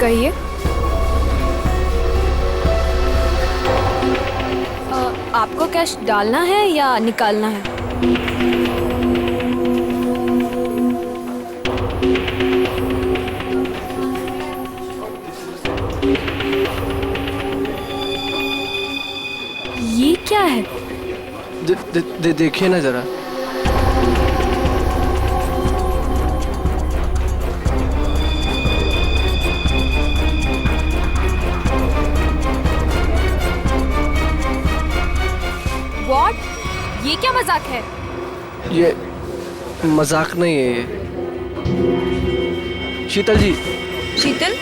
कहिए। आपको कैश डालना है या निकालना है? ये क्या है? देखिए ना जरा। What? ये क्या मजाक है? ये मजाक नहीं है ये। शीतल जी। शीतल?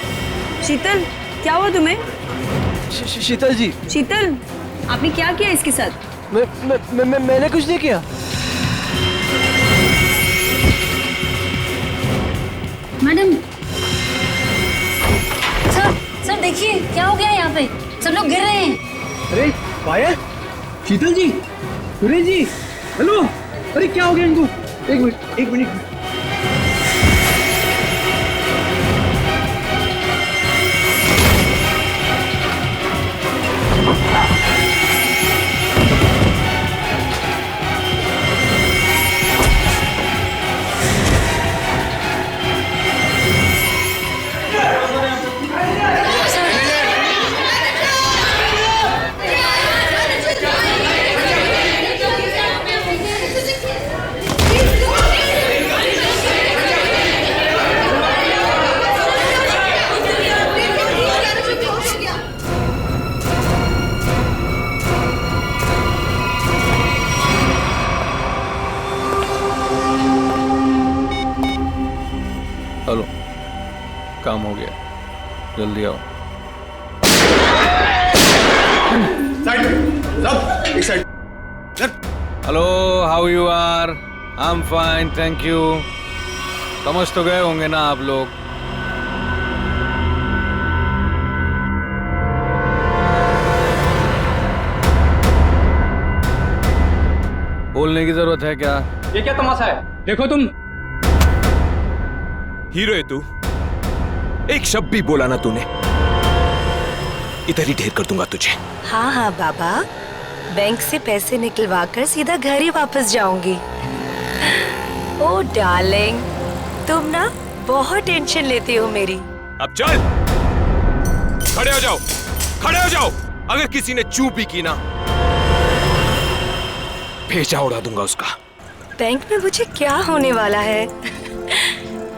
शीतल, क्या हुआ तुम्हें? शीतल जी। शीतल, आपने क्या किया इसके साथ? मैंने कुछ नहीं किया। मैडम, सर देखिए क्या हो गया यहाँ पे, सब लोग गिर रहे हैं। अरे पायल, शीतल जी, सुरेश जी, हेलो। अरे क्या हो गया इनको? एक मिनट। हेलो, काम हो गया, जल्दी आओ। एक side. Hello, how you are? I am fine, thank you. समझ तो गए होंगे ना आप लोग। बोलने की जरूरत है क्या? ये क्या तमाशा है? देखो तुम हीरो है तू। एक शब्द भी बोला ना तूने, इधर ही ढेर कर दूंगा तुझे। हाँ हाँ बाबा, बैंक से पैसे निकलवा कर सीधा घर ही वापस जाऊंगी। ओ डार्लिंग, तुम ना बहुत टेंशन लेती हो मेरी। अब चल, खड़े हो जाओ, खड़े हो जाओ। अगर किसी ने चू भी की ना, भेजा उड़ा दूंगा उसका। बैंक में मुझे क्या होने वाला है?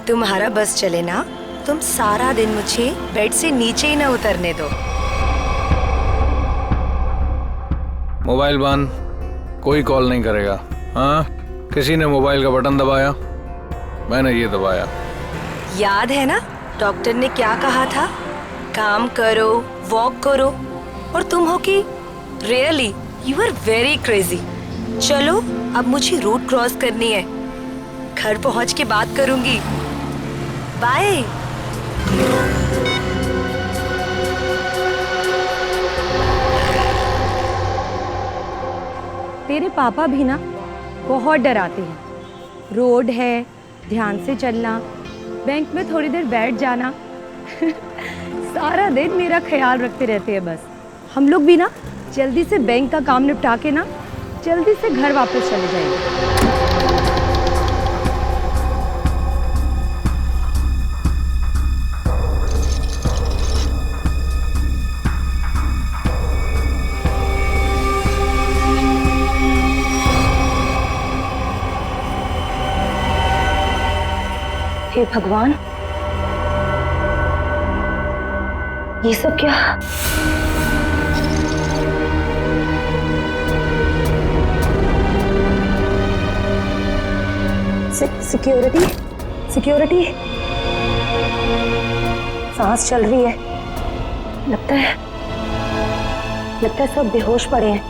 तुम्हारा बस चले ना, तुम सारा दिन मुझे बेड से नीचे ही ना उतरने दो। मोबाइल बंद, कोई कॉल नहीं करेगा। हाँ, किसी ने मोबाइल का बटन दबाया? मैंने ये दबाया। याद है ना डॉक्टर ने क्या कहा था? काम करो, वॉक करो। और तुम हो कि really you are very crazy. चलो अब मुझे रूट क्रॉस करनी है, घर पहुंच के बात करूंगी। बाय। तेरे पापा भी ना बहुत डराते हैं। रोड है, ध्यान से चलना, बैंक में थोड़ी देर बैठ जाना। सारा दिन मेरा ख्याल रखते रहते हैं बस। हम लोग भी ना जल्दी से बैंक का काम निपटा के ना जल्दी से घर वापस चले जाएंगे। हे भगवान, ये सब क्या? Security, security. सांस चल रही है। लगता है सब बेहोश पड़े हैं।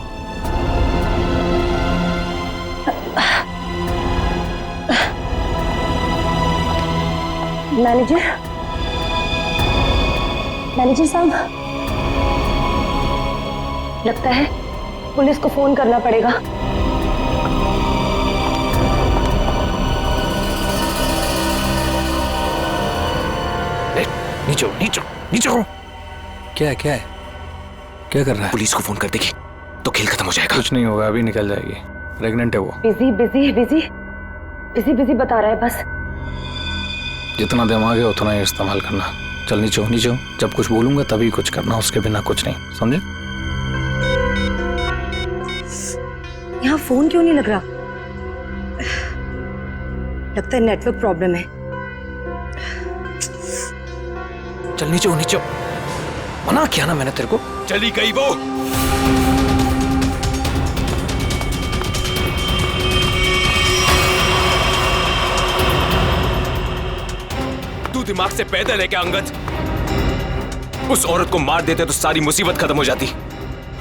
मैनेजर साहब, लगता है पुलिस को फोन करना पड़ेगा। नीचे नीचे नीचे हो। क्या है क्या है, क्या कर रहा है? पुलिस को फोन कर देगी तो खेल खत्म हो जाएगा। कुछ नहीं होगा, अभी निकल जाएगी। प्रेग्नेंट है वो। Busy busy busy busy busy बता रहा है बस। जितना दिमाग है उतना ही इस्तेमाल करना। चल नीचे हो नीचे हो, जब कुछ बोलूंगा तभी कुछ करना, उसके बिना कुछ नहीं, समझे? यहाँ फोन क्यों नहीं लग रहा? लगता है नेटवर्क प्रॉब्लम है। चल नीचे हो नीचे हो, मना किया ना मैंने तेरे को। चली गई वो। तू दिमाग से पैदल है क्या अंगद? उस औरत को मार देते तो सारी मुसीबत खत्म हो जाती।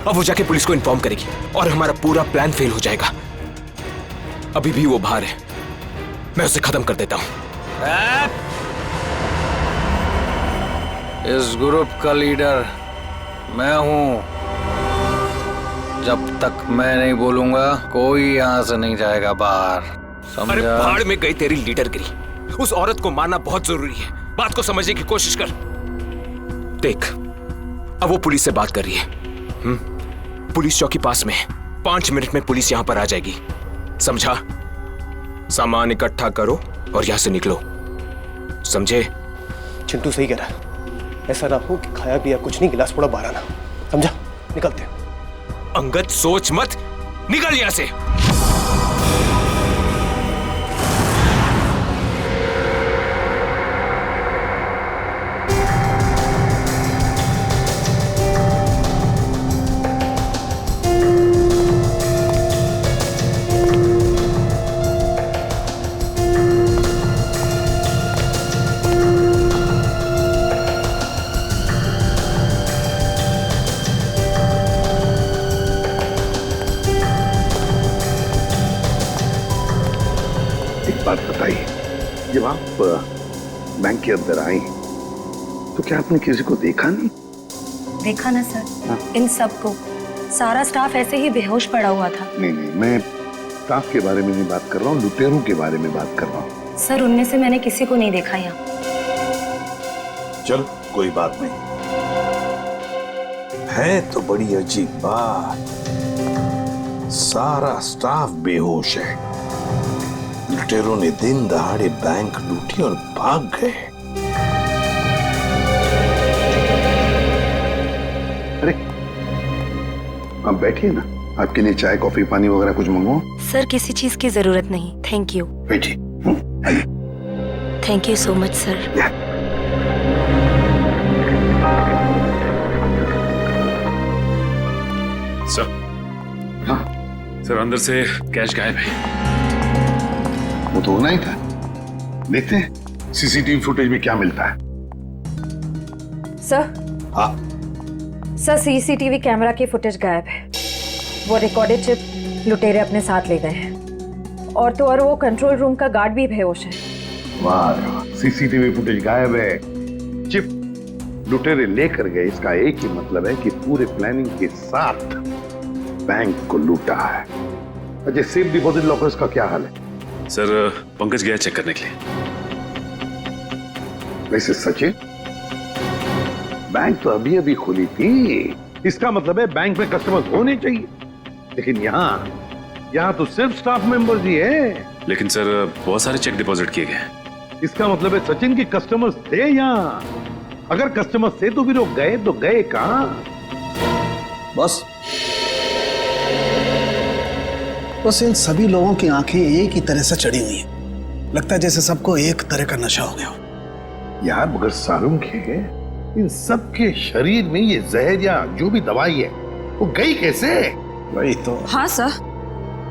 अब वो जाके पुलिस को इन्फॉर्म करेगी और हमारा पूरा प्लान फेल हो जाएगा। अभी भी वो बाहर है, मैं उसे खत्म कर देता हूं। इस ग्रुप का लीडर मैं हूं। जब तक मैं नहीं बोलूंगा कोई यहां से नहीं जाएगा बाहर, समझा? अरे भाड़ में गई तेरी लीडरगिरी। उस औरत को मारना बहुत जरूरी है। बात को समझने की कोशिश कर। देख, अब वो पुलिस से बात कर रही है। पुलिस चौकी पास में है। 5 मिनट में पुलिस यहां पर आ जाएगी, समझा? सामान इकट्ठा करो और यहां से निकलो, समझे? चिंटू सही कह रहा है, ऐसा ना हो कि खाया पिया कुछ नहीं, गिलास थोड़ा बाहर आना, समझा? निकलते हैं। अंगद सोच मत, निकल यहां से। बात बताइए, जब आप बैंक के अंदर आई तो क्या आपने किसी को देखा नहीं? देखा ना सर, इन सबको, सारा स्टाफ ऐसे ही बेहोश पड़ा हुआ था। नहीं, मैं स्टाफ के बारे में नहीं बात कर रहा हूँ, लुटेरों के बारे में बात कर रहा हूँ। सर, उनमें से मैंने किसी को नहीं देखा यहाँ। चल कोई बात नहीं है। तो बड़ी अजीब बात, सारा स्टाफ बेहोश है। लुटेरों ने दिन दहाड़े बैंक लूटी और भाग गए। अरे आप बैठिए ना, आपके लिए चाय कॉफी पानी वगैरह कुछ मंगवाओ? सर, किसी चीज की जरूरत नहीं, थैंक यू। बैठिए। Thank you so much sir. Sir, हाँ सर अंदर से कैश गायब है। वो तो होना ही था। देखते हैं सीसीटीवी फुटेज में क्या मिलता है। सर, हाँ सर, सीसीटीवी कैमरा की फुटेज गायब है। वो रिकॉर्डेड चिप लुटेरे अपने साथ ले गए हैं, और तो और वो कंट्रोल रूम का गार्ड भी बेहोश है। वाह, सीसीटीवी फुटेज गायब है, चिप लुटेरे लेकर गए। इसका एक ही मतलब है कि पूरे प्लानिंग के साथ बैंक को लूटा है। अच्छा, सेफ डिपॉजिट लॉकर्स का क्या हाल है? सर, पंकज गया चेक करने के लिए। वैसे सचिन, बैंक तो अभी अभी खुली थी, इसका मतलब है बैंक में कस्टमर्स होने चाहिए, लेकिन यहाँ तो सिर्फ स्टाफ मेंबर्स ही है। लेकिन सर, बहुत सारे चेक डिपॉजिट किए गए। इसका मतलब है सचिन के कस्टमर्स थे यहाँ। अगर कस्टमर्स थे तो फिर वो गए तो गए कहाँ? बस इन सभी लोगों की आंखें एक ही तरह से चढ़ी हुई हैं। लगता है जैसे सबको एक तरह का नशा हो गया हो। यार मगर सारुंग है, इन सब के शरीर में ये जहर या जो भी दवाई है वो गई कैसे? वही तो। हाँ सर,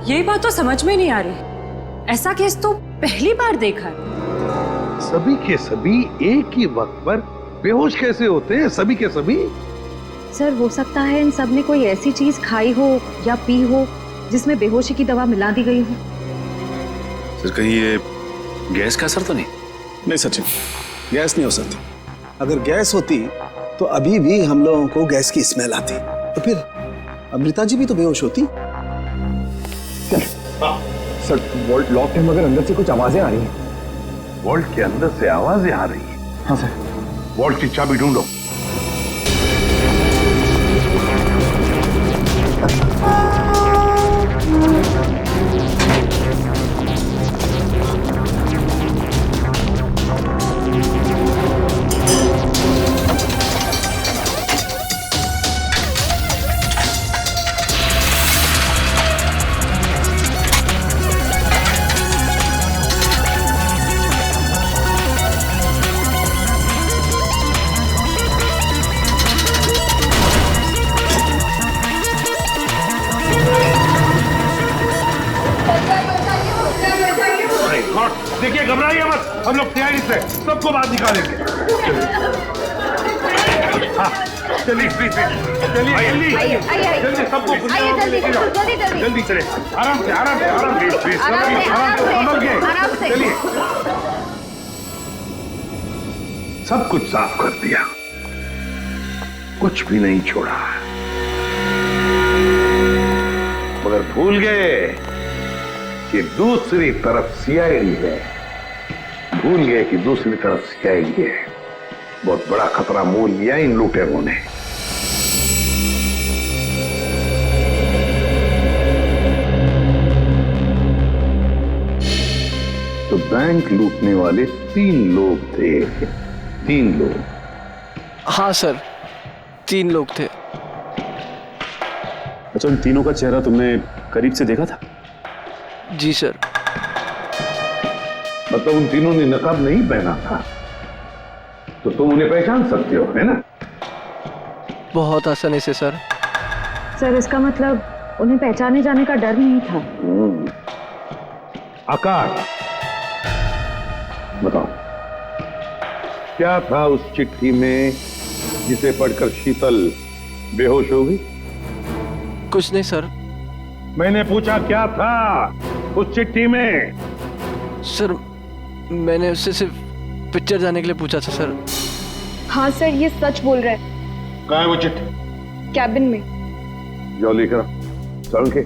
यही बात तो समझ में नहीं आ रही। ऐसा केस तो पहली बार देखा है। सभी के सभी एक ही वक्त पर बेहोश कैसे होते हैं? सभी के सभी। सर, हो सकता है इन सब ने कोई ऐसी चीज खाई हो या पी हो जिसमें बेहोशी की दवा मिला दी गई हो। सर, कहीं ये गैस का असर तो नहीं? नहीं सचिन, गैस नहीं हो सकती। अगर गैस होती तो अभी भी हम लोगों को गैस की स्मेल आती, तो फिर अमृता जी भी तो बेहोश होती। सर, वॉल्ट लॉक है मगर अंदर से कुछ आवाजें आ रही हैं। वॉल्ट के अंदर से आवाजें आ रही हैं? हाँ सर। वॉल्ट की चाबी ढूंढो। देखिए, घबराइए मत, हम लोग तैयारी से सबको बाहर निकालेंगे। हाँ, चलिए प्लीज, चलिए जल्दी सबको जल्दी चले, आराम से संभल के चलिए। सब कुछ साफ कर दिया, कुछ भी नहीं छोड़ा, मगर भूल गए कि दूसरी तरफ सीआईडी है। भूल गए कि दूसरी तरफ सीआईडी है। बहुत बड़ा खतरा मोल लिया इन लुटेरों ने। तो बैंक लूटने वाले 3 लोग थे। 3 लोग? हाँ सर, 3 लोग थे। अच्छा, उन तीनों का चेहरा तुमने करीब से देखा था? जी सर। मतलब उन तीनों ने नकाब नहीं पहना था, तो तुम उन्हें पहचान सकते हो, है ना? बहुत आसानी से सर। सर, इसका मतलब उन्हें पहचाने जाने का डर नहीं था। आकाश, बताओ क्या था उस चिट्ठी में जिसे पढ़कर शीतल बेहोश हो गई? कुछ नहीं सर। मैंने पूछा क्या था उस चिट्ठी में? सर, मैंने उससे सिर्फ पिक्चर जाने के लिए पूछा था सर। हाँ सर, ये सच बोल रहा है। कहाँ है वो चिट्ठी? कैबिन में। जाओ लेकर चल के।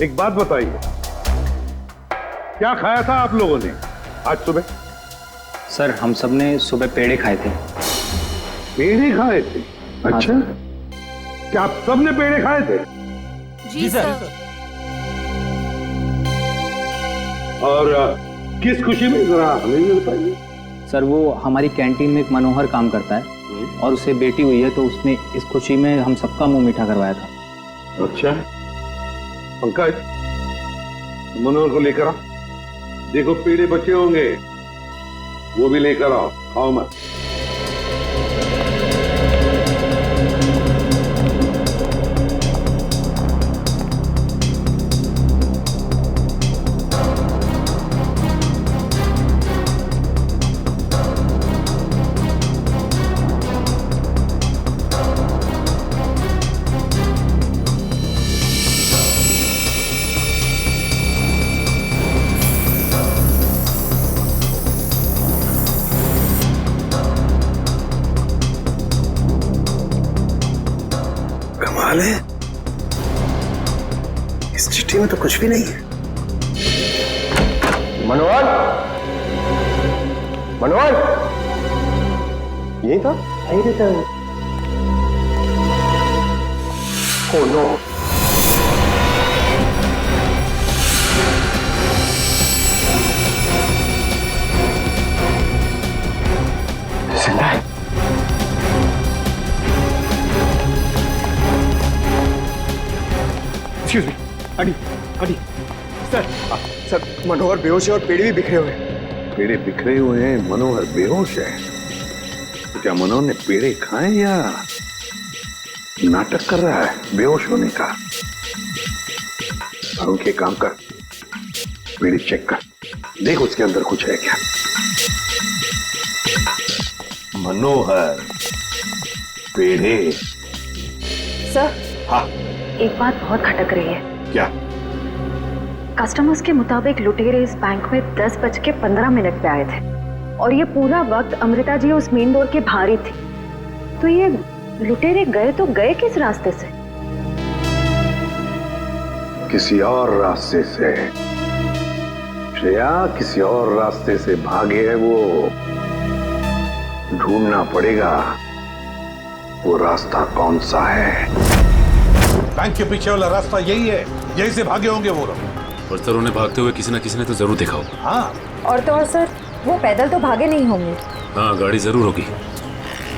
एक बात बताइए, क्या खाया था आप लोगों ने आज सुबह? सर, हम सब ने सुबह पेड़े खाए थे। पेड़े खाए थे? अच्छा, क्या आप सब ने पेड़े खाए थे? जी सर। और किस खुशी में, जरा हमें भी बताइए। सर, वो हमारी कैंटीन में एक मनोहर काम करता है और उसे बेटी हुई है, तो उसने इस खुशी में हम सबका मुंह मीठा करवाया था। अच्छा, पंकज मनोहर को लेकर आओ। देखो पेड़े बचे होंगे, वो भी लेकर आओ, खाओ मत। कमाल है, इस चिट्ठी में तो कुछ भी नहीं है। मनोहर, मनोहर, यही था? यही था। Oh no. जिंदा है। एक्सक्यूज मी, अडी सर, मनोहर बेहोश है और पेड़े भी बिखरे हुए हैं। पेड़े बिखरे हुए हैं, मनोहर बेहोश है। तो क्या मनोहर ने पेड़े खाए या नाटक कर रहा है बेहोश होने का? और उनके काम कर, पेड़े चेक कर, देख उसके अंदर कुछ है क्या। मनोहर, पेड़े। सर, हाँ, एक बात बहुत खटक रही है। क्या? कस्टमर्स के मुताबिक लुटेरे इस बैंक में 10:15 पे आए थे और ये पूरा वक्त अमृता जी उस मेन डोर के बाहर ही थी। तो ये लुटेरे गए तो गए किस रास्ते से? किसी और रास्ते से, श्रेया किसी और रास्ते से भागे है वो। ढूंढना पड़ेगा वो रास्ता कौन सा है। बैंक के पीछे वाला रास्ता यही है, यही से भागे होंगे वो लोग। और सर उन्हें भागते हुए किसी न तो जरूर देखा होगा। हाँ, और तो और सर, वो पैदल तो भागे नहीं होंगे। हाँ, गाड़ी जरूर होगी।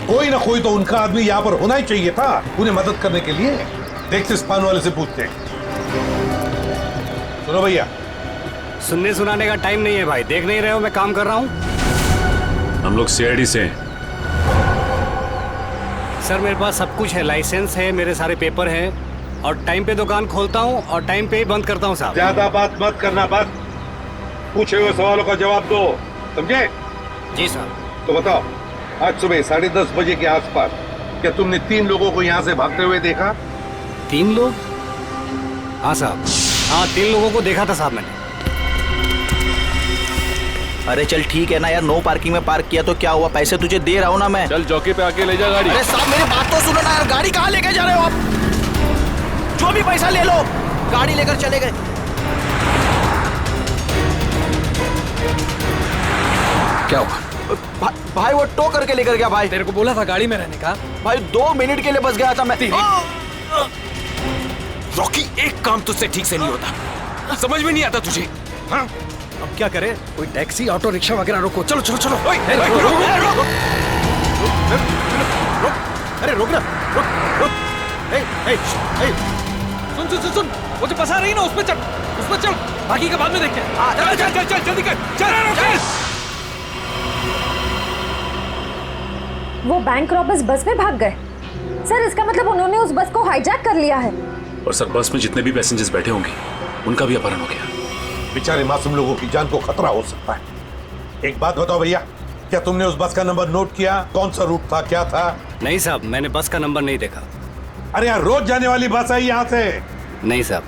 कोई ना कोई तो उनका आदमी यहाँ पर होना ही चाहिए था उन्हें मदद करने के लिए। देखते इस पान वाले से पूछते हैं। सुनो भैया, सुनने सुनाने का टाइम नहीं है भाई, देख नहीं रहे हो मैं काम कर रहा हूँ। हम लोग सीआईडी से हैं। सर मेरे पास सब कुछ है, लाइसेंस है, मेरे सारे पेपर हैं और टाइम पे दुकान खोलता हूँ और टाइम पे ही बंद करता हूँ साहब। ज्यादा बात मत करना, बस पूछे हुए सवालों का जवाब दो, समझे? जी साहब। तो बताओ, आज सुबह 10:30 बजे के आसपास क्या तुमने 3 लोगों को यहाँ से भागते हुए देखा? 3 लोग? हाँ साहब, हाँ 3 लोगों को देखा था साहब मैंने। अरे चल ठीक है ना यार, नो पार्किंग में पार्क किया तो क्या हुआ, पैसे तुझे दे रहा हूँ ना मैं। चल चौकी पे आके ले जा गाड़ी। अरे साहब मेरी बात तो सुनो ना यार, गाड़ी कहाँ लेके जा रहे हो आप? जो भी पैसा ले लो, गाड़ी लेकर चले गए। क्या हुआ? भाई वो टो करके लेकर गया भाई। तेरे को बोला था गाड़ी में रहने का। भाई 2 मिनट के लिए बस गया था मैं। रॉकी, एक काम तुझसे ठीक से नहीं होता, समझ में नहीं आता तुझे? हाँ? अब क्या करे, कोई टैक्सी ऑटो रिक्शा वगैरह रोको। चलो चलो चलो। अरे रोक ना, रुक। सुन, वो जो फंसा रही ना उसमें चल, बाकी का बाद में देखते हैं। चल जल्दी कर, चल। वो बैंक रॉबर्स बस में भाग गए सर, इसका मतलब उन्होंने उस बस को हाईजैक कर लिया है। और सर बस में जितने भी पैसेंजर्स बैठे होंगे उनका भी अपहरण हो गया। बेचारे मासूम लोगों की जान को खतरा हो सकता है। एक बात बताओ भैया, क्या तुमने उस बस का नंबर नोट किया? कौन सा रूट था, क्या था? नहीं साहब, मैंने बस का नंबर नहीं देखा। अरे यार, रोज जाने वाली बस है यहाँ से। नहीं साहब।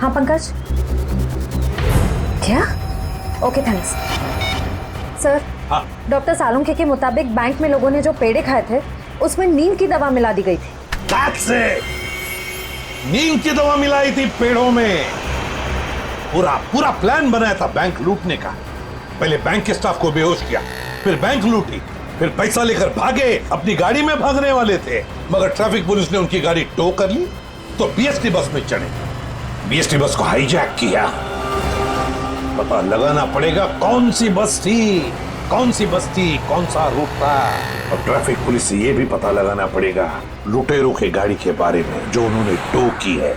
हाँ पंकज, क्या? Okay thanks sir. हाँ। डॉक्टर सालुंखे के मुताबिक बैंक में लोगों ने जो पेड़े खाए थे उसमें नींद की दवा मिला दी गई थी। That's it! नींद की दवा मिलाई थी पेड़ों में। पूरा प्लान बनाया था बैंक लूटने का। पहले बैंक के स्टाफ को बेहोश किया, फिर बैंक लूटी, फिर पैसा लेकर भागे, अपनी गाड़ी में भागने वाले थे। मगर ट्रैफिक पुलिस ने उनकी गाड़ी टो कर ली तो बीएसटी बस में चढ़े, बीएसटी बस को हाईजैक किया। पता लगाना पड़ेगा कौन सी बस थी, कौन सा रूट था। और ट्रैफिक पुलिस से यह भी पता लगाना पड़ेगा लुटेरों के गाड़ी के बारे में जो उन्होंने टो की है।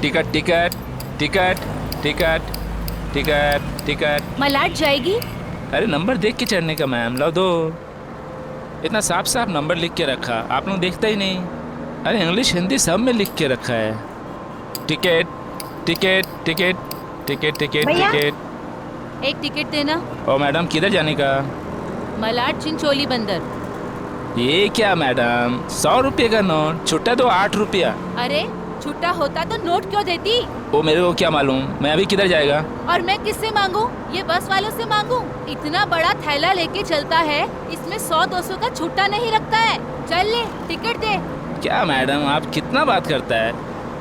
Ticket ticket ticket ticket ticket ticket. Malad जाएगी? अरे नंबर देख के चढ़ने का मैम, लो दो। इतना साफ साफ नंबर लिख के रखा, आप लोग देखता ही नहीं। अरे इंग्लिश हिंदी सब में लिख के रखा है। Ticket ticket ticket ticket ticket ticket. एक टिकट देना। ओ मैडम, किधर जाने का? मलाड चिंचोली बंदर। ये क्या मैडम, 100 रुपये का नोट, छुट्टा दो 8 रुपया। अरे छुट्टा होता तो नोट क्यों देती? वो मेरे को क्या मालूम, मैं अभी किधर जाएगा? और मैं किससे मांगू? ये बस वालों से मांगू? इतना बड़ा थैला लेके चलता है, इसमें 100-200 का छुट्टा नहीं रखता है। चल ले, टिकट दे। क्या मैडम, आप कितना बात करता है,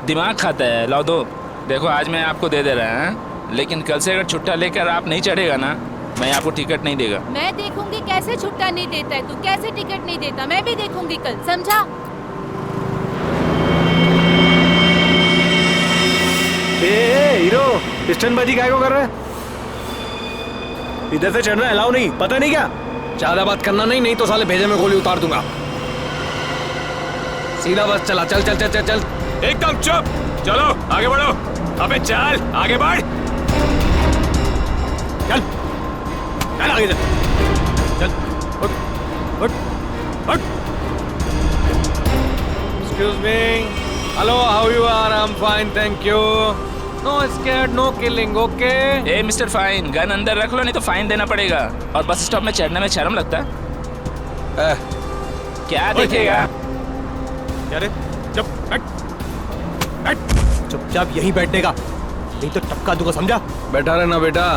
दिमाग खाता है। लो दो। देखो आज मैं आपको दे रहा है, लेकिन कल से अगर छुट्टा लेकर आप नहीं चढ़ेगा ना, मैं आपको टिकट नहीं देगा। मैं देखूंगी कैसे छुट्टा नहीं देता है, तू कैसे टिकट नहीं देता, मैं भी देखूंगी कल, समझा? हीरो पिस्टनबाजी काय को कर रहा है? इधर से चढ़ना अलाउ नहीं, पता नहीं क्या? ज्यादा बात करना नहीं तो साले भेजे में गोली उतार दूंगा। सीधा बस चला, चल चल चल चल चल। एकदम चुप, चलो आगे बढ़ो। अबे चल आगे बढ़, चल चल आगे चल, चल उठ उठ उठ। Excuse me. Hello, how you are? I'm fine, thank you. No scared, no killing, okay? A mister fine, gun अंदर रख लो नहीं तो फाइन देना पड़ेगा। और बस स्टॉप में चढ़ने में शर्म लगता है? क्या देखेगा? अरे चुप बैठ, चुपचाप यहीं बैठने का, नहीं तो टपका दूंगा, समझा? बैठा रहना बेटा,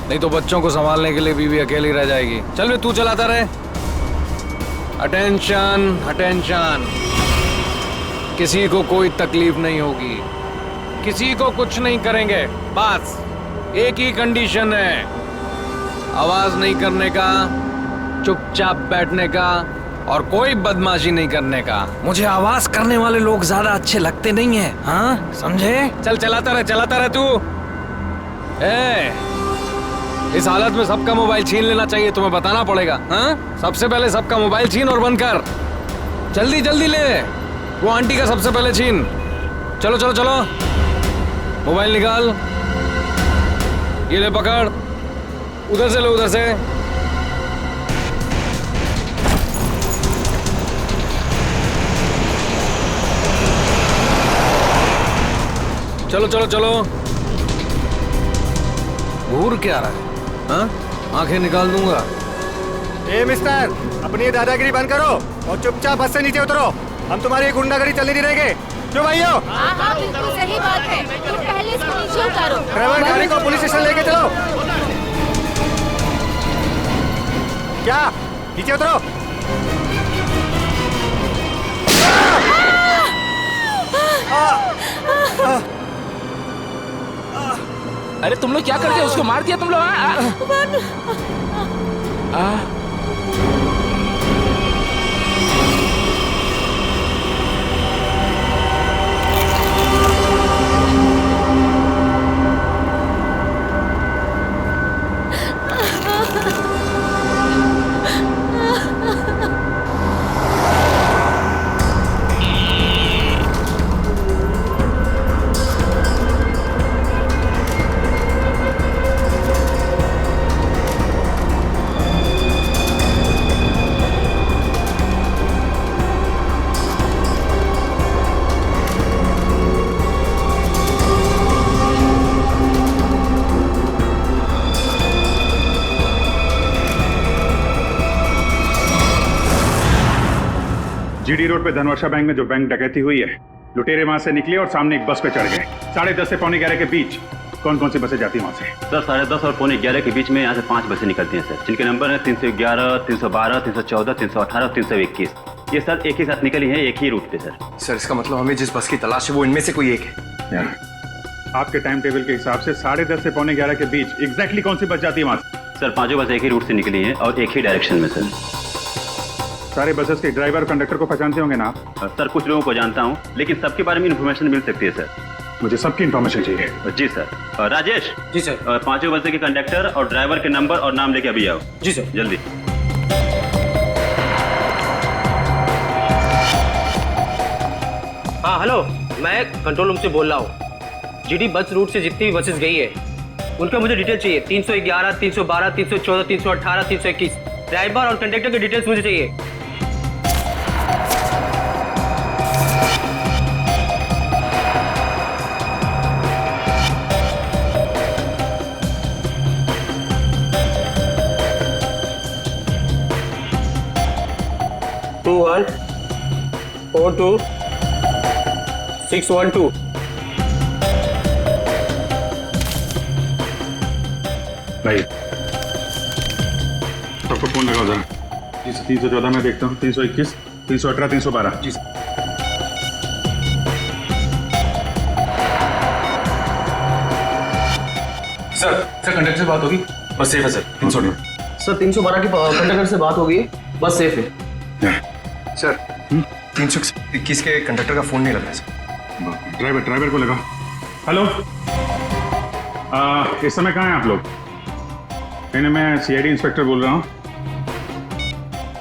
नहीं तो बच्चों को संभालने के लिए बीवी अकेली रह जाएगी। चल बे, तू चलाता रहे। अटेंशन अटेंशन, किसी को कोई तकलीफ नहीं होगी, किसी को कुछ नहीं करेंगे। बस एक ही कंडीशन है, आवाज नहीं करने का, चुपचाप बैठने का और कोई बदमाशी नहीं करने का। मुझे आवाज करने वाले लोग ज्यादा अच्छे लगते नहीं हैं, हाँ समझे? चल चलाता रहे तू। इस हालत में सबका मोबाइल छीन लेना चाहिए, तुम्हें बताना पड़ेगा। हाँ, सबसे पहले सबका मोबाइल छीन और बंद कर। जल्दी जल्दी ले, वो आंटी का सबसे पहले छीन। चलो चलो चलो, मोबाइल निकाल, ये ले पकड़, उधर से लो, उधर से। चलो चलो चलो। घूर क्या रहा है? हाँ, आंखें निकाल दूंगा। ए मिस्टर, अपनी ये दादागिरी बंद करो और चुपचाप बस से नीचे उतरो। हम तुम्हारी गुंडागर्दी चलने नहीं देंगे। क्यों भाइयों? हाँ, बिल्कुल सही बात है। तुम पहले इसको नीचे उतारो। ड्राइवर गाड़ी को पुलिस स्टेशन लेके चलो। क्या? नीचे उतरो। अरे तुम लोग क्या करते हो? उसको मार दिया तुम लोग? जीडी रोड पे धनवर्षा बैंक में जो बैंक डकैती हुई है, लुटेरे वहां से निकले और सामने एक बस पे चढ़ गए। 10:30 से 11:15 के बीच कौन कौन सी बसें जाती हैं वहां से? सर 10:30 और 11:15 के बीच में यहाँ से 5 बसें निकलती हैं सर, जिनके नंबर है 311, 312, 314, 318 और 321। ये सर एक ही साथ निकली है, एक ही रूट पे सर। सर इसका मतलब हमें जिस बस की तलाश है वो इनमें से कोई एक है। आपके टाइम टेबल के हिसाब से 10:30 से 11:15 के बीच एग्जैक्टली कौन सी बस जाती है वहां से? सर पांचों बस एक ही रूट से निकली हैं और एक ही डायरेक्शन में सर। सारे बसेस के ड्राइवर और कंडक्टर को पहचानते होंगे ना आप? सर कुछ लोगों को जानता हूँ, लेकिन सबके बारे में इन्फॉर्मेशन मिल सकती है सर। मुझे सबकी इन्फॉर्मेशन चाहिए। जी सर। राजेश। जी सर। पांचों बसें के कंडक्टर और ड्राइवर के नंबर और नाम लेके अभी आओ। जी सर। जल्दी। हाँ हेलो, मैं कंट्रोल रूम से बोल रहा हूँ। जीडी बस रूट से जितनी भी बसेस गई है उनका मुझे डिटेल चाहिए। 311, 312, 314, 318, 321 ड्राइवर और कंडक्टर की डिटेल्स मुझे चाहिए। टू 1 4 2 6 1 2। भाई सबको फोन लगाओ जरा। जी सर। 314 में देखता हूँ, 321, 318, 312। जी सर। सर कंडक्टर से बात होगी, बस सेफ है सर। 318 सर 312 की कंडक्टर से बात होगी, बस सेफ है। सर 321 के कंडक्टर का फोन नहीं लग रहा है सर। ड्राइवर को लगा। हेलो इस समय कहाँ हैं आप लोग? नहीं, मैं सीआईडी इंस्पेक्टर बोल रहा हूँ।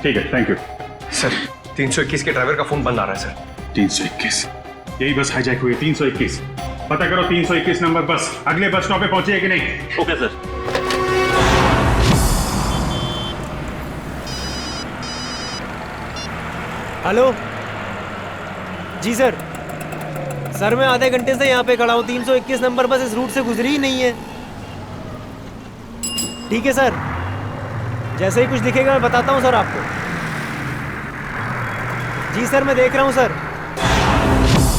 ठीक है, थैंक यू सर। 321 के ड्राइवर का फोन बंद आ रहा है सर। 321, यही बस हाईजैक हुई है। 321 पता करो, 321 नंबर बस अगले बस स्टॉप पे पहुंची है कि नहीं? Okay sir. हेलो जी सर। सर मैं आधे घंटे से यहाँ पे खड़ा हूँ। 321 नंबर बस इस रूट से गुजरी ही नहीं है। ठीक है सर, जैसे ही कुछ दिखेगा मैं बताता हूँ सर आपको। जी सर, मैं देख रहा हूँ सर।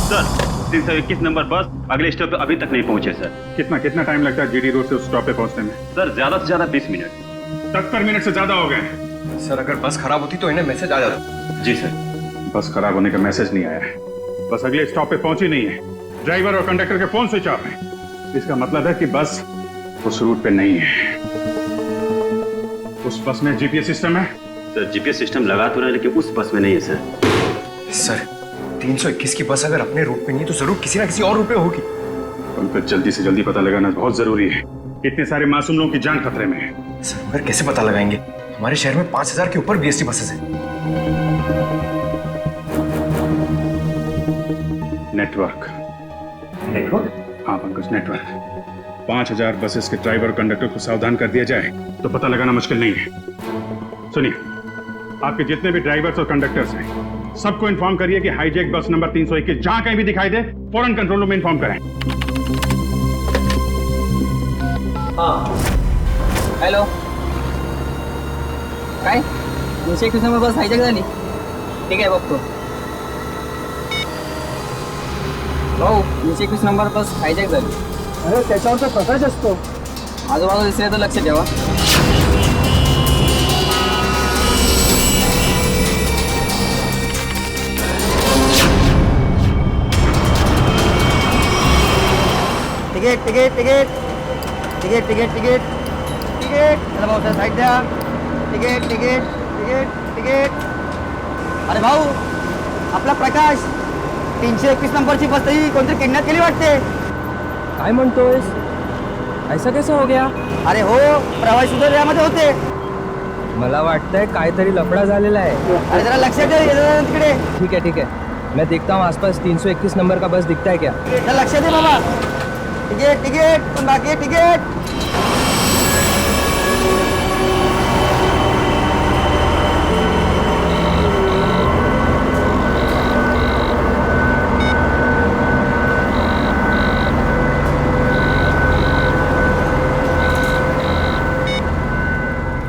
सर 321 नंबर बस अगले स्टॉप पे अभी तक नहीं पहुंचे सर। कितना टाइम लगता है जीडी रोड से उस स्टॉप पे पहुंचने में? सर ज्यादा से ज्यादा 20 मिनट। 70 मिनट से ज्यादा हो गए। सर अगर बस खराब होती तो इन्हें मैसेज आ जाता। जी सर। बस खराब होने का मैसेज नहीं आया है, बस अगले स्टॉप पे पहुंची नहीं है। ड्राइवर और कंडक्टर के फोन स्विच ऑफ है। इसका मतलब है कि बस उस रूट पे नहीं है। उस बस में जीपीएस सिस्टम है? सर जीपीएस सिस्टम लगा तो रहा है, लेकिन उस बस में नहीं है सर। सर 321 की बस अगर अपने रूट पे नहीं है तो जरूर किसी ना किसी और रूट पे होगी। उनको जल्दी से जल्दी पता लगाना बहुत जरूरी है। इतने सारे मासूम लोगों की जान खतरे में है। सर मगर कैसे पता लगाएंगे? हमारे शहर में 5000 के ऊपर बीएसटी बसेस हैं। नेटवर्क? हाँ पंकज, नेटवर्क। 5000 बसेस के ड्राइवर कंडक्टर को सावधान कर दिया जाए तो पता लगाना मुश्किल नहीं है। सुनिए, आपके जितने भी ड्राइवर्स और कंडक्टर्स हैं सबको इन्फॉर्म करिए कि हाईजैक बस नंबर 321 जहां कहीं भी दिखाई दे फौरन कंट्रोल रूम में इन्फॉर्म करें। हाँ हेलो, काय 321 नंबर बस हायजॅक झाली? ठीक आहे बघतो भाऊ। 321 नंबर बस हायजॅक झाली। अरे त्याच्यावर तर प्रकाश असतो, आजूबाजूला दिसले तर लक्ष ठेवा। Ticket ticket ticket ticket ticket ticket ticket चला भाऊ सर साईड द्या। Ticket ticket ticket ticket. अरे भाऊ, आपला प्रकाश 321 नंबरची बस ही कोणतरी किडनॅप केली वाटते। काय म्हणतोयस? ऐसा कैसा हो गया? अरे हो, प्रवासी सुद्धा यामध्ये होते। मला वाटतंय काहीतरी लफडा झालेला आहे। अरे जरा लक्ष दे तिकडे। ठीक है ठीक है, मैं देखता हूँ आसपास 321 नंबर का बस दिखता है क्या। लक्ष दे बाबा। टिकट टिकट पण बाकी टिकट।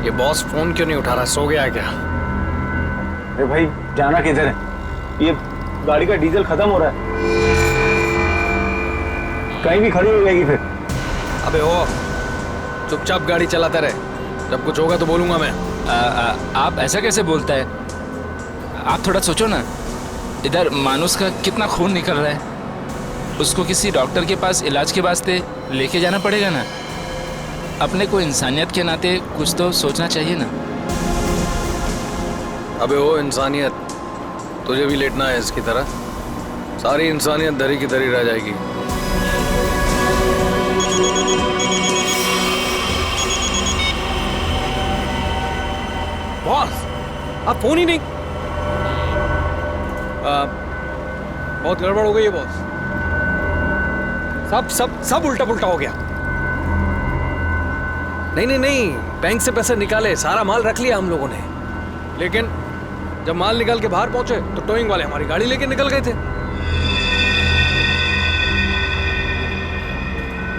ये बॉस फोन क्यों नहीं उठा रहा? सो गया क्या? अरे भाई जाना किधर है? ये गाड़ी का डीजल खत्म हो रहा है, कहीं भी खड़ी हो जाएगी फिर। अबे ओ, चुपचाप गाड़ी चलाते रहे, जब कुछ होगा तो बोलूंगा मैं। आप ऐसा कैसे बोलता है? आप थोड़ा सोचो ना, इधर मानुस का कितना खून निकल रहा है। उसको किसी डॉक्टर के पास इलाज के वास्ते लेके जाना पड़ेगा ना। अपने को इंसानियत के नाते कुछ तो सोचना चाहिए ना। अबे ओ इंसानियत, तुझे भी लेटना है इसकी तरह? सारी इंसानियत दरी की दरी रह जाएगी। बॉस आप फोन ही नहीं। बहुत गड़बड़ हो गई है बॉस। सब सब सब उल्टा पुल्टा हो गया। नहीं नहीं नहीं, बैंक से पैसे निकाले, सारा माल रख लिया हम लोगों ने, लेकिन जब माल निकाल के बाहर पहुंचे तो टोइंग वाले हमारी गाड़ी लेके निकल गए थे।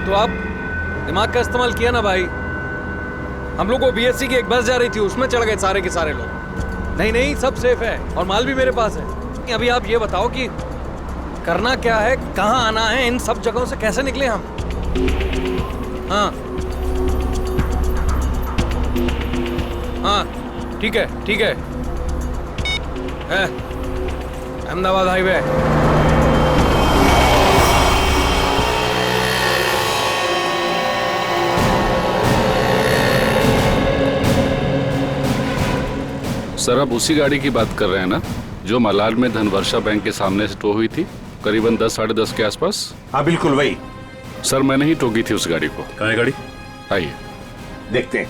तो आप दिमाग का इस्तेमाल किया ना भाई। हम लोग को बीएससी की एक बस जा रही थी, उसमें चढ़ गए सारे के सारे लोग। नहीं नहीं, सब सेफ है और माल भी मेरे पास है। अभी आप ये बताओ कि करना क्या है, कहाँ आना है, इन सब जगहों से कैसे निकले हम? हाँ हाँ ठीक है ठीक है। अहमदाबाद हाईवे। सर आप उसी गाड़ी की बात कर रहे हैं ना जो मलाड में धनवर्षा बैंक के सामने से टो हुई थी, करीबन 10 साढ़े 10 के आसपास? हाँ बिल्कुल वही। सर मैंने ही टोकी थी उस गाड़ी को। कहाँ है गाड़ी? आइए देखते हैं।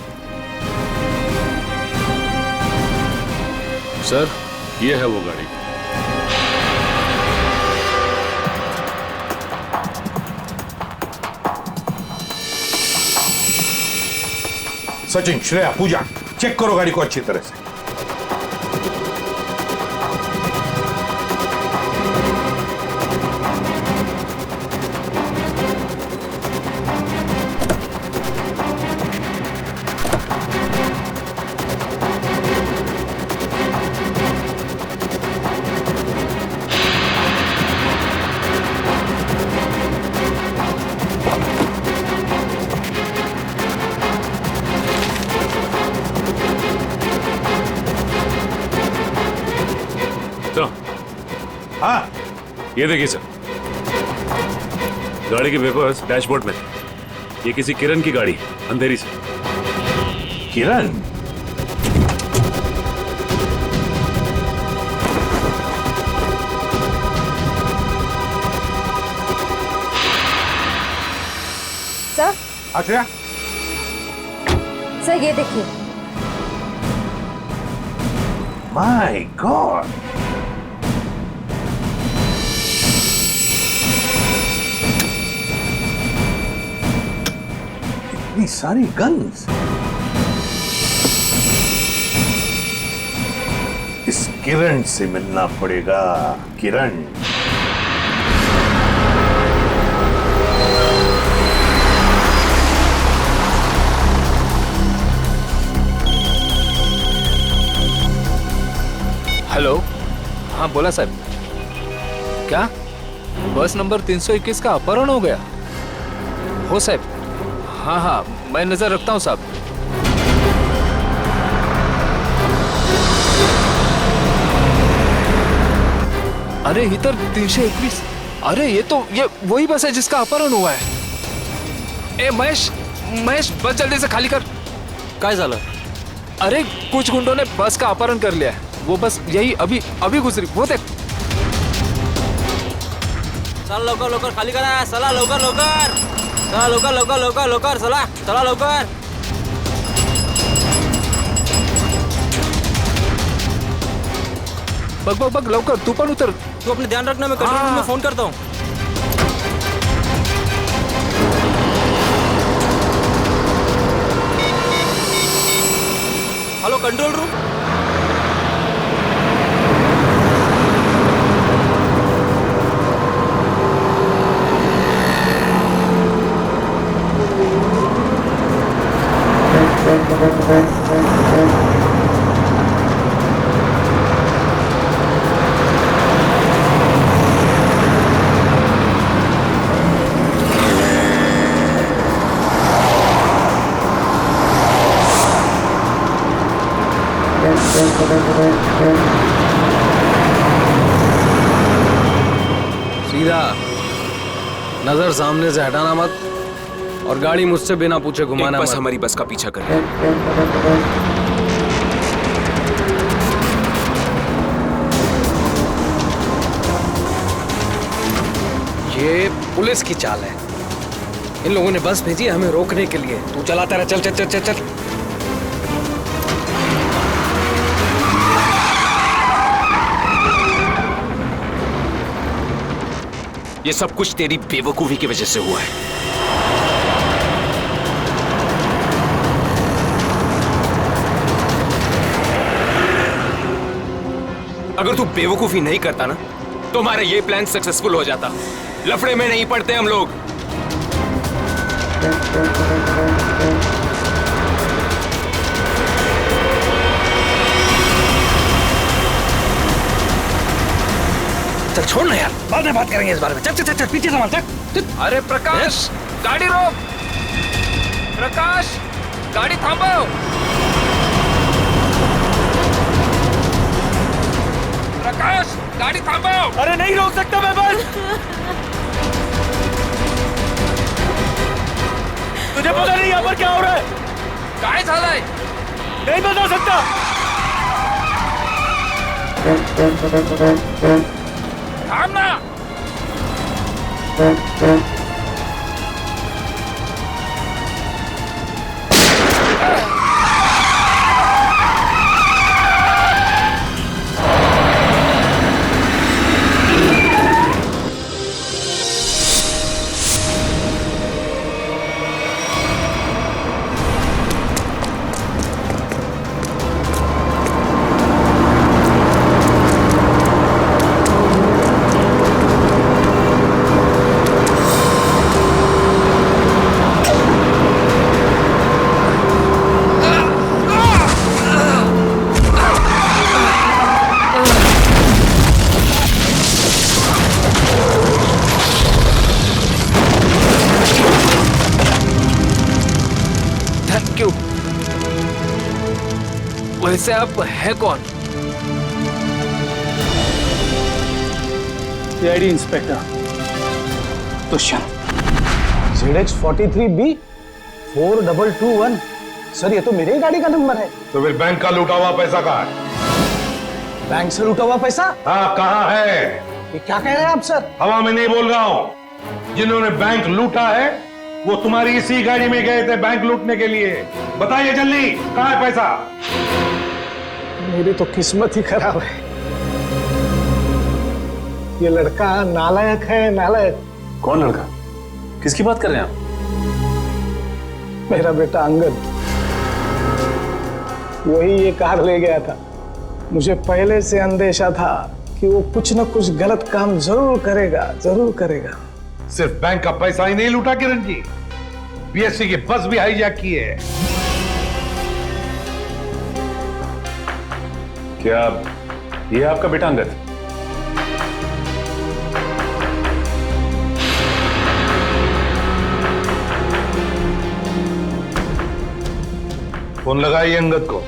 सर ये है वो गाड़ी। सचिन, श्रेया, पूजा, चेक करो गाड़ी को अच्छी तरह से। हाँ, ये देखिए सर, गाड़ी के पेपर्स डैशबोर्ड में। ये किसी किरण की गाड़ी, अंधेरी से। किरण? सर। अच्छा, सर ये देखिए। माय गॉड, इतनी सारी गन्स। इस किरण से मिलना पड़ेगा। किरण, हेलो, हाँ बोला सर। क्या बस नंबर 321 का अपहरण हो गया? हो साहब, हाँ हाँ मैं नजर रखता हूँ साहब। अरे इधर 321। अरे ये वही बस है जिसका अपहरण हुआ है। ए महेश, बस जल्दी से खाली कर। काय झालं? अरे कुछ गुंडों ने बस का अपहरण कर लिया है। वो बस यही अभी गुजरी, वो देख। चल लवकर लवकर खाली करा, चला लवकर लवकर, चला लवकर लवकर लवकर लवकर, चला चला लवकर। बघ लवकर, तू पण उतर। तू अपने ध्यान रखना, मैं कंट्रोल रूम में फोन करता हूँ। Hello control room. सीधा नजर सामने से हटाना मत, और गाड़ी मुझसे बिना पूछे घुमाना मत। बस हमारी बस का पीछा कर रही है। ये पुलिस की चाल है। इन लोगों ने बस भेजी है हमें रोकने के लिए। तू चलाता रहा, चल चल चल चल चल। ये सब कुछ तेरी बेवकूफी की वजह से हुआ है। अगर तू बेवकूफी नहीं करता ना, तो हमारा ये प्लान सक्सेसफुल हो जाता। लफड़े में नहीं पड़ते हम लोग। चल छोड़ ना यार, बाद में बात करेंगे इस बारे में। चल चल चल पीछे संभाल, चल। अरे प्रकाश, गाड़ी रोक। प्रकाश, गाड़ी थांबो। प्रकाश, गाड़ी थांबो। अरे नहीं रोक सकता मैं बस। तुझे पता नहीं यहाँ पर क्या हो रहा है? काय झालंय? नहीं बता सकता। थांब ना। वैसे आप है कौन? CID inspector Dushyant. ZX43B 4221। Sir ये तो मेरे ही गाड़ी का नंबर है। तो फिर बैंक का लूटा हुआ पैसा कहाँ है? बैंक से लूटा हुआ पैसा? हाँ, कहाँ है? ये क्या कह रहे हैं आप सर? हवा में नहीं बोल रहा हूँ। जिन्होंने बैंक लूटा है वो तुम्हारी इसी गाड़ी में गए थे बैंक लूटने के लिए। बताइए जल्दी, कहाँ है पैसा? मेरी तो किस्मत ही खराब है। ये लड़का नालायक है, नालायक। कौन लड़का? किसकी बात कर रहे हैं आप? मेरा बेटा अंगद, वही ये कार ले गया था। मुझे पहले से अंदेशा था कि वो कुछ न कुछ गलत काम जरूर करेगा, जरूर करेगा। सिर्फ बैंक का पैसा ही नहीं लूटा किरण जी, बीएससी की बस भी हाईजैक की है। क्या ये आपका बेटा अंगद? फोन लगाइए अंगद को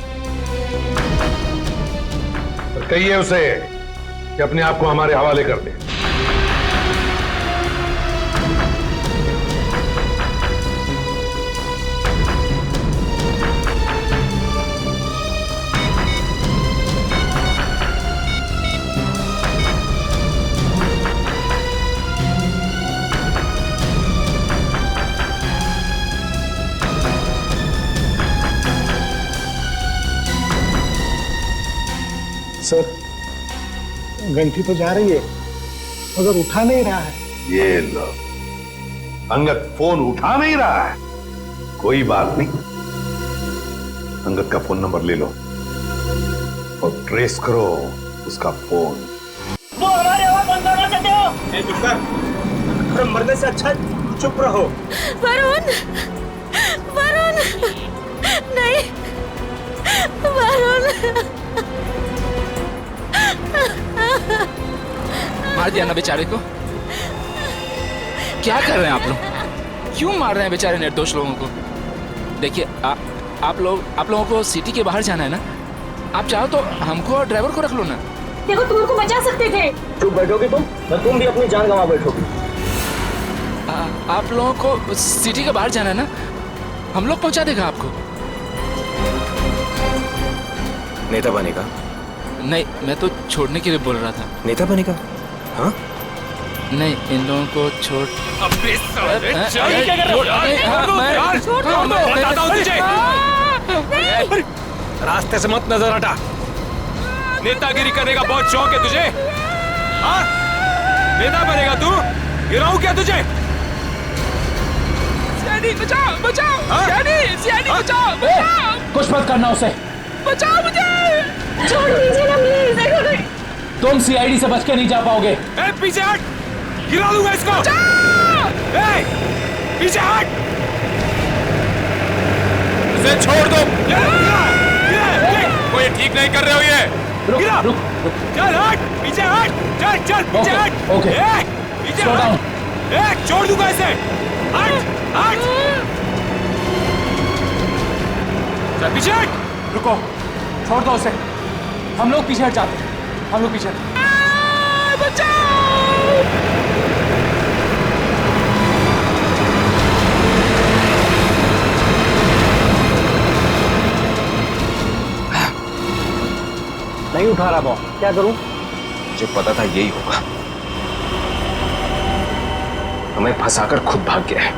और कहिए उसे कि अपने आप को हमारे हवाले कर दे। सर घंटी तो जा रही है मगर उठा नहीं रहा है। ये लो, अंगद फोन उठा नहीं रहा है। कोई बात नहीं, अंगद का फोन नंबर ले लो और ट्रेस करो उसका फोन। वो हमारी आवाज बंद करना चाहते हो? अरे मरने से अच्छा चुप रहो। वरुण, वरुण, नहीं, वरुण। मार दिया ना बेचारे को। क्या कर रहे हैं आप लोग? क्यों मार रहे हैं बेचारे निर्दोष लोगों को? देखिए आप लोगों को सिटी के बाहर जाना है ना, आप चाहो तो हमको और ड्राइवर को रख लो ना। देखो तुम उनको बचा सकते थे। चुप बैठोगे तुम भी अपनी जान गंवा बैठोगे। आप लोगों को सिटी के बाहर जाना है ना, हम लोग पहुंचा देगा आपको। नेता बनेगा? नहीं, मैं तो छोड़ने के लिए बोल रहा था। नेता बनेगा? हाँ? नहीं, इन लोगों को छोड़। अबे साले, रास्ते से मत नजर हटा। नेतागिरी करने का बहुत शौक है तुझे? हाँ? नेता बनेगा तू? गिराऊं क्या तुझे? सीआईडी बचाओ, बचाओ, सीआईडी बचाओ, बचाओ। कुछ मत करना उसे। बचाओ मुझे। छोड़ दीजिए ना प्लीज। तुम सीआईडी से बच के नहीं जा पाओगे। ए, पीछे हट, गिरा दूंगा इसको। ए, पीछे हट, इसे छोड़ दो। कोई ठीक नहीं कर रहे हो ये। गिरा, रुक, चल हट, पीछे हट, चल पीछे हट। ओके, पीछे हट। ए, छोड़ दूंगा इसे। हट, हट, चल पीछे हट। रुको, छोड़ दो उसे। हम लोग पीछे हट जाते हैं। हम लोग पीछे नहीं उठा रहा बॉस, क्या करूं? मुझे पता था यही होगा। हमें फंसाकर खुद भाग गया है।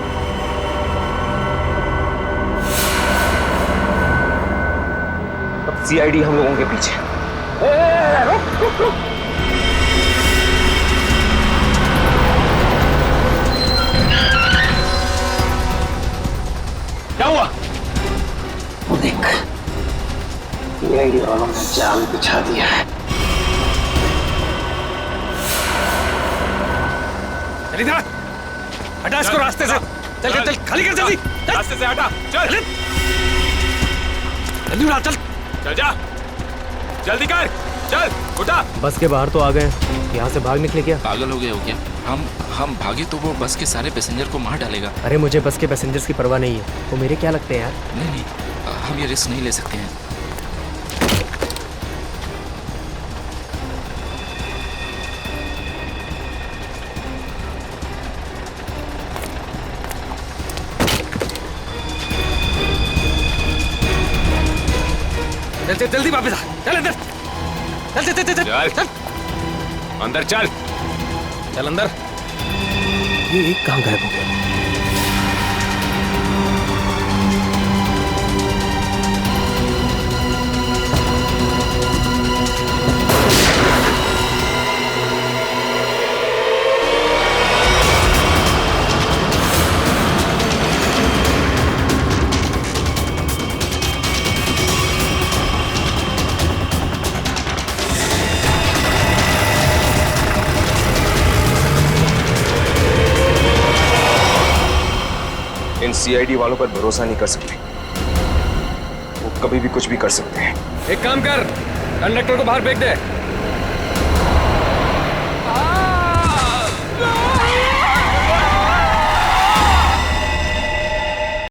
अब सीआईडी हम लोगों के पीछे। रुक। क्या हुआ? देख, सीआईडी वालों ने जाल बिछा दिया है। हटा इसको रास्ते से। चल खाली कर जल्दी। रास्ते से हटा, चल जल्दी उड़ा, चल जा, जल्दी कर, चल उठा। बस के बाहर तो आ गए, यहाँ से भाग निकले क्या? पागल हो गए हो क्या? हम भागे तो वो बस के सारे पैसेंजर को मार डालेगा। अरे मुझे बस के पैसेंजर्स की परवाह नहीं है, वो मेरे क्या लगते हैं यार। नहीं, हम ये रिस्क नहीं ले सकते हैं। चल जल्दी वापस आ, चल अंदर, चल चल चल चल चल अंदर चल, चल अंदर। ये कहाँ गायब हो गया? इन सीआईडी वालों पर भरोसा नहीं कर सकते, वो कभी भी कुछ भी कर सकते हैं। एक काम कर, कंडक्टर को बाहर फेंक दे।